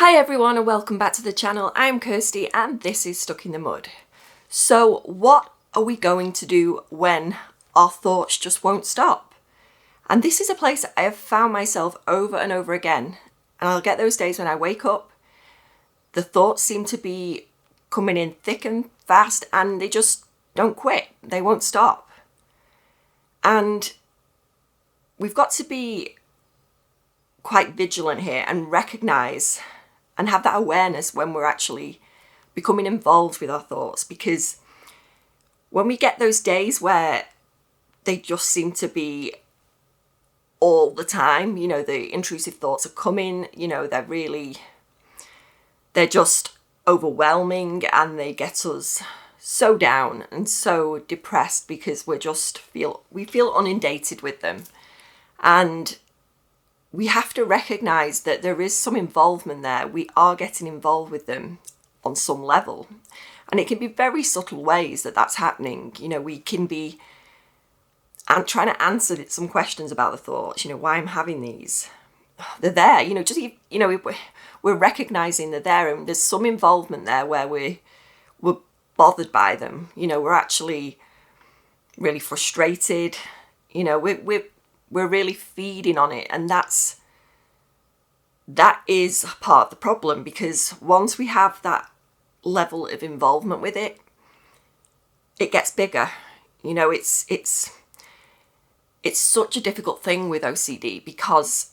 Hi everyone and welcome back to the channel. I'm Kirsty and this is Stuck in the Mud. So what are we going to do when our thoughts just won't stop? And this is a place I have found myself over and over again. And I'll get those days when I wake up, the thoughts seem to be coming in thick and fast and they just don't quit. They won't stop. And we've got to be quite vigilant here and recognise and have that awareness when we're actually becoming involved with our thoughts, because when we get those days where they just seem to be all the time, the intrusive thoughts are coming, they're just overwhelming and they get us so down and so depressed because we feel inundated with them. And we have to recognise that there is some involvement there. We are getting involved with them on some level. And it can be very subtle ways that that's happening. We can be trying to answer some questions about the thoughts, why I'm having these. They're there, we're recognising they're there, and there's some involvement there where we're bothered by them. We're actually really frustrated. We're really feeding on it, and that is part of the problem, because once we have that level of involvement with it, it gets bigger. It's such a difficult thing with OCD because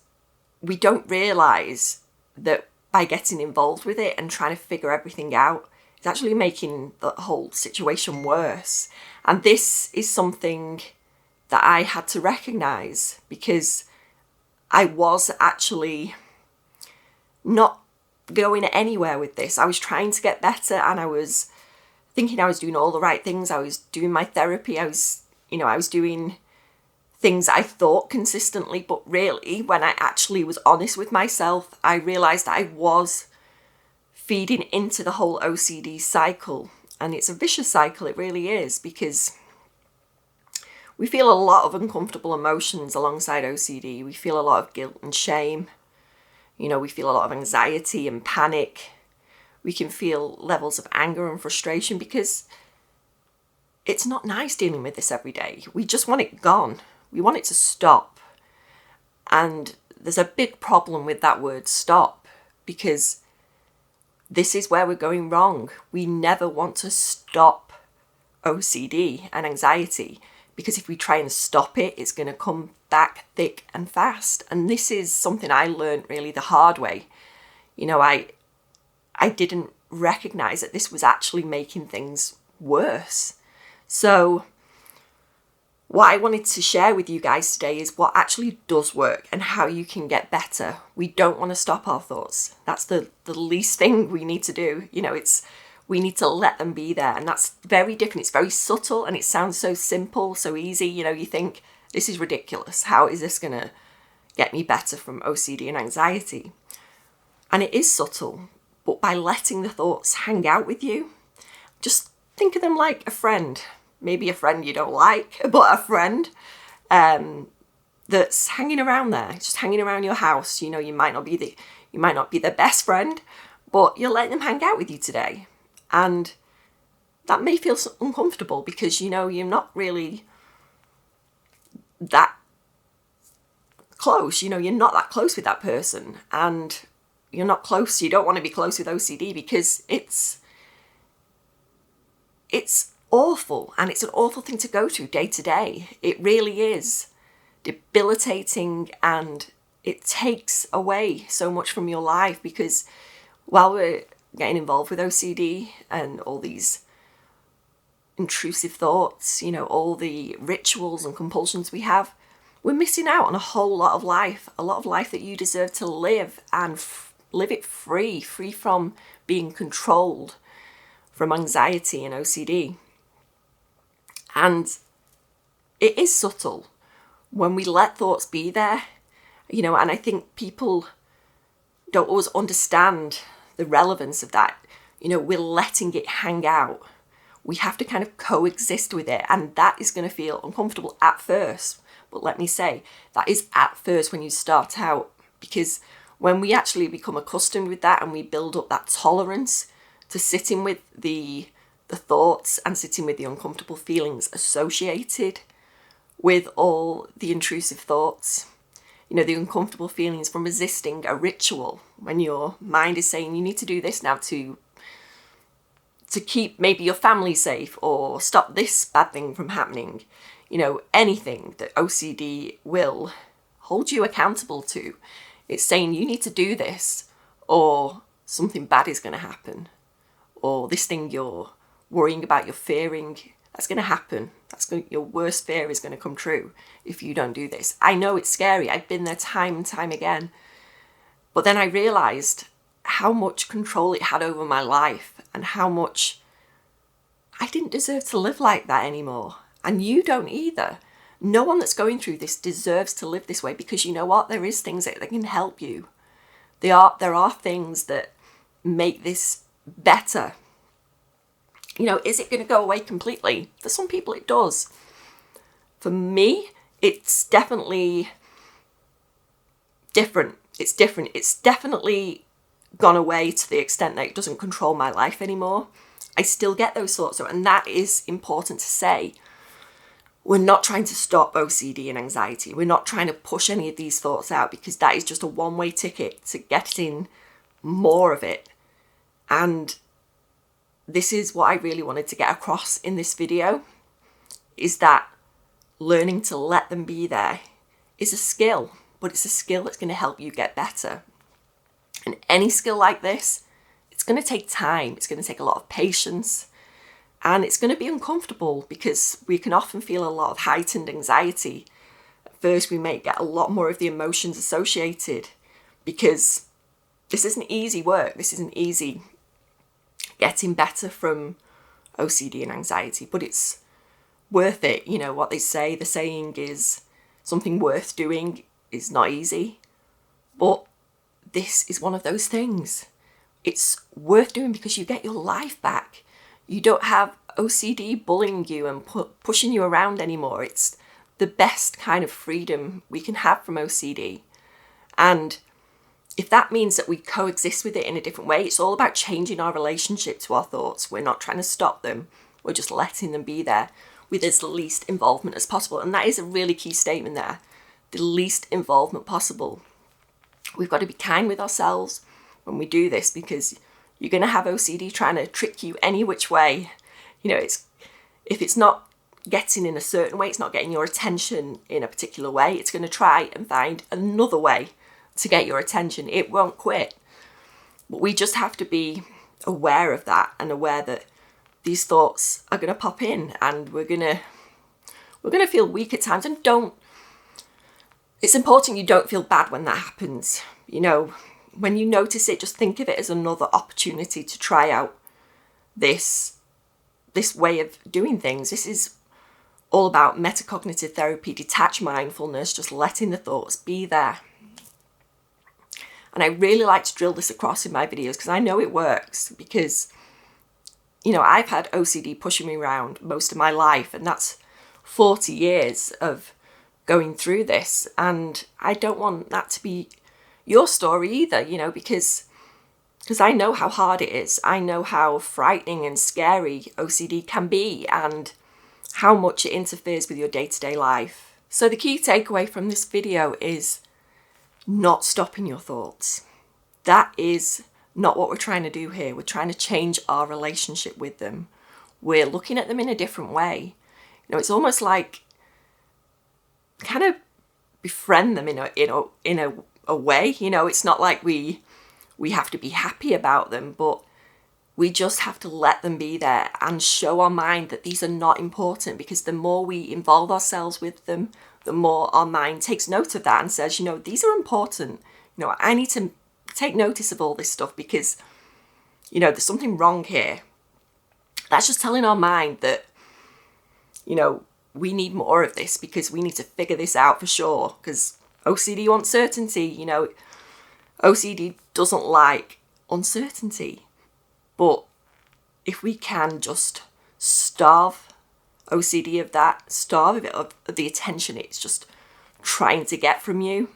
we don't realise that by getting involved with it and trying to figure everything out, it's actually making the whole situation worse. And this is something that I had to recognise, because I was actually not going anywhere with this. I was trying to get better and I was thinking I was doing all the right things. I was doing my therapy. I was doing things I thought consistently, but really when I actually was honest with myself, I realised I was feeding into the whole OCD cycle. And it's a vicious cycle, it really is, because we feel a lot of uncomfortable emotions alongside OCD. We feel a lot of guilt and shame. We feel a lot of anxiety and panic. We can feel levels of anger and frustration because it's not nice dealing with this every day. We just want it gone. We want it to stop. And there's a big problem with that word stop, because this is where we're going wrong. We never want to stop OCD and anxiety, because if we try and stop it, it's going to come back thick and fast. And this is something I learned really the hard way. I didn't recognise that this was actually making things worse. So what I wanted to share with you guys today is what actually does work and how you can get better. We don't want to stop our thoughts. That's the least thing we need to do. We need to let them be there. And that's very different. It's very subtle and it sounds so simple, so easy. You think, this is ridiculous. How is this going to get me better from OCD and anxiety? And it is subtle, but by letting the thoughts hang out with you, just think of them like a friend. Maybe a friend you don't like, but a friend that's hanging around there, just hanging around your house. You might not be their best friend, but you're letting them hang out with you today. And that may feel uncomfortable because, you're not really that close. You're not that close with that person. And you're not close. You don't want to be close with OCD because it's awful. And it's an awful thing to go through day to day. It really is debilitating, and it takes away so much from your life, because while we're getting involved with OCD and all these intrusive thoughts, all the rituals and compulsions we have, we're missing out on a whole lot of life that you deserve to live, and live it free from being controlled from anxiety and OCD. And it is subtle when we let thoughts be there, and I think people don't always understand the relevance of that. We're letting it hang out. We have to kind of coexist with it, and that is going to feel uncomfortable at first. But let me say, that is at first when you start out, because when we actually become accustomed with that and we build up that tolerance to sitting with the thoughts and sitting with the uncomfortable feelings associated with all the intrusive thoughts, the uncomfortable feelings from resisting a ritual, when your mind is saying you need to do this now to keep maybe your family safe or stop this bad thing from happening. Anything that OCD will hold you accountable to, it's saying you need to do this or something bad is going to happen, or this thing you're worrying about, you're fearing, that's going to happen. Your worst fear is going to come true if you don't do this. I know it's scary. I've been there time and time again. But then I realised how much control it had over my life and how much I didn't deserve to live like that anymore. And you don't either. No one that's going through this deserves to live this way, because you know what? There is things that can help you. There are things that make this better. Is it going to go away completely? For some people it does. For me, it's definitely different. It's different. It's definitely gone away to the extent that it doesn't control my life anymore. I still get those thoughts, and that is important to say. We're not trying to stop OCD and anxiety. We're not trying to push any of these thoughts out, because that is just a one-way ticket to getting more of it. And this is what I really wanted to get across in this video, is that learning to let them be there is a skill, but it's a skill that's going to help you get better. And any skill like this, it's going to take time. It's going to take a lot of patience, and it's going to be uncomfortable because we can often feel a lot of heightened anxiety. At first, we may get a lot more of the emotions associated, because this isn't easy work. This isn't easy getting better from OCD and anxiety, but it's worth it. What they say, the saying is, something worth doing is not easy. But this is one of those things. It's worth doing because you get your life back. You don't have OCD bullying you and pushing you around anymore. It's the best kind of freedom we can have from OCD. And if that means that we coexist with it in a different way, it's all about changing our relationship to our thoughts. We're not trying to stop them. We're just letting them be there with as least involvement as possible. And that is a really key statement there. The least involvement possible. We've got to be kind with ourselves when we do this, because you're going to have OCD trying to trick you any which way. If it's not getting in a certain way, it's not getting your attention in a particular way, it's going to try and find another way to get your attention. It won't quit. But we just have to be aware of that, and aware that these thoughts are going to pop in, and we're going to feel weak at times. And it's important you don't feel bad when that happens. When you notice it, just think of it as another opportunity to try out this way of doing things. This is all about metacognitive therapy, detached mindfulness, just letting the thoughts be there. And I really like to drill this across in my videos, because I know it works, because I've had OCD pushing me around most of my life, and that's 40 years of going through this. And I don't want that to be your story either, because I know how hard it is. I know how frightening and scary OCD can be, and how much it interferes with your day-to-day life. So the key takeaway from this video is not stopping your thoughts. That is not what we're trying to do here. We're trying to change our relationship with them. We're looking at them in a different way. It's almost like kind of befriend them in a way. It's not like we have to be happy about them, but we just have to let them be there and show our mind that these are not important, because the more we involve ourselves with them, the more our mind takes note of that and says, these are important. I need to take notice of all this stuff, because, there's something wrong here. That's just telling our mind that, we need more of this, because we need to figure this out for sure, because OCD wants certainty. OCD doesn't like uncertainty. But if we can just starve OCD of that, starve it of the attention it's just trying to get from you,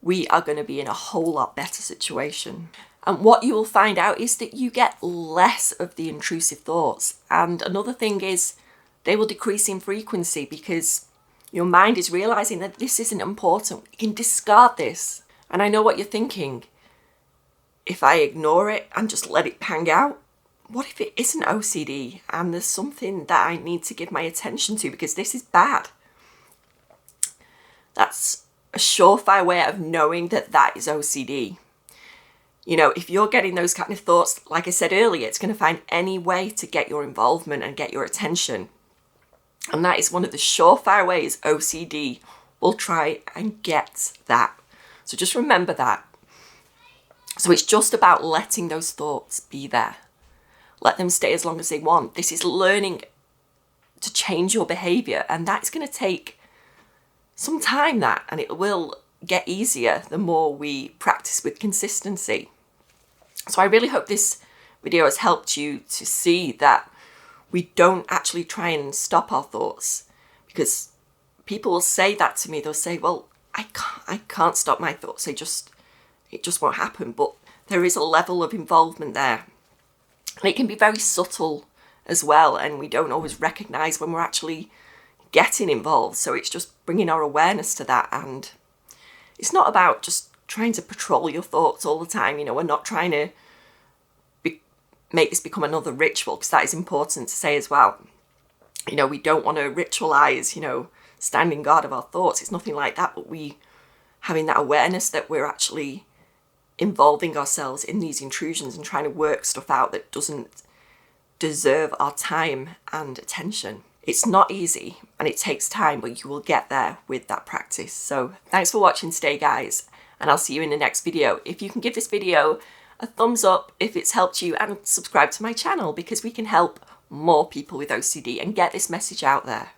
we are going to be in a whole lot better situation. And what you will find out is that you get less of the intrusive thoughts. And another thing is they will decrease in frequency because your mind is realizing that this isn't important. You can discard this. And I know what you're thinking. If I ignore it and just let it hang out, what if it isn't OCD and there's something that I need to give my attention to because this is bad? That's a surefire way of knowing that that is OCD. You know, if you're getting those kind of thoughts, like I said earlier, it's going to find any way to get your involvement and get your attention. And that is one of the surefire ways OCD will try and get that. So just remember that. So it's just about letting those thoughts be there. Let them stay as long as they want. This is learning to change your behavior, and that's going to take some time, that, and it will get easier the more we practice with consistency. So I really hope this video has helped you to see that we don't actually try and stop our thoughts, because people will say that to me. They'll say, well, I can't stop my thoughts. It just won't happen. But there is a level of involvement there. And it can be very subtle as well. And we don't always recognize when we're actually getting involved. So it's just bringing our awareness to that. And it's not about just trying to patrol your thoughts all the time. You know, we're not trying to make this become another ritual, because that is important to say as well. You know, we don't want to ritualize, you know, standing guard of our thoughts. It's nothing like that, but we having that awareness that we're actually involving ourselves in these intrusions and trying to work stuff out that doesn't deserve our time and attention. It's not easy and it takes time, but you will get there with that practice. So thanks for watching today, guys, and I'll see you in the next video. If you can give this video a thumbs up if it's helped you, and subscribe to my channel, because we can help more people with OCD and get this message out there.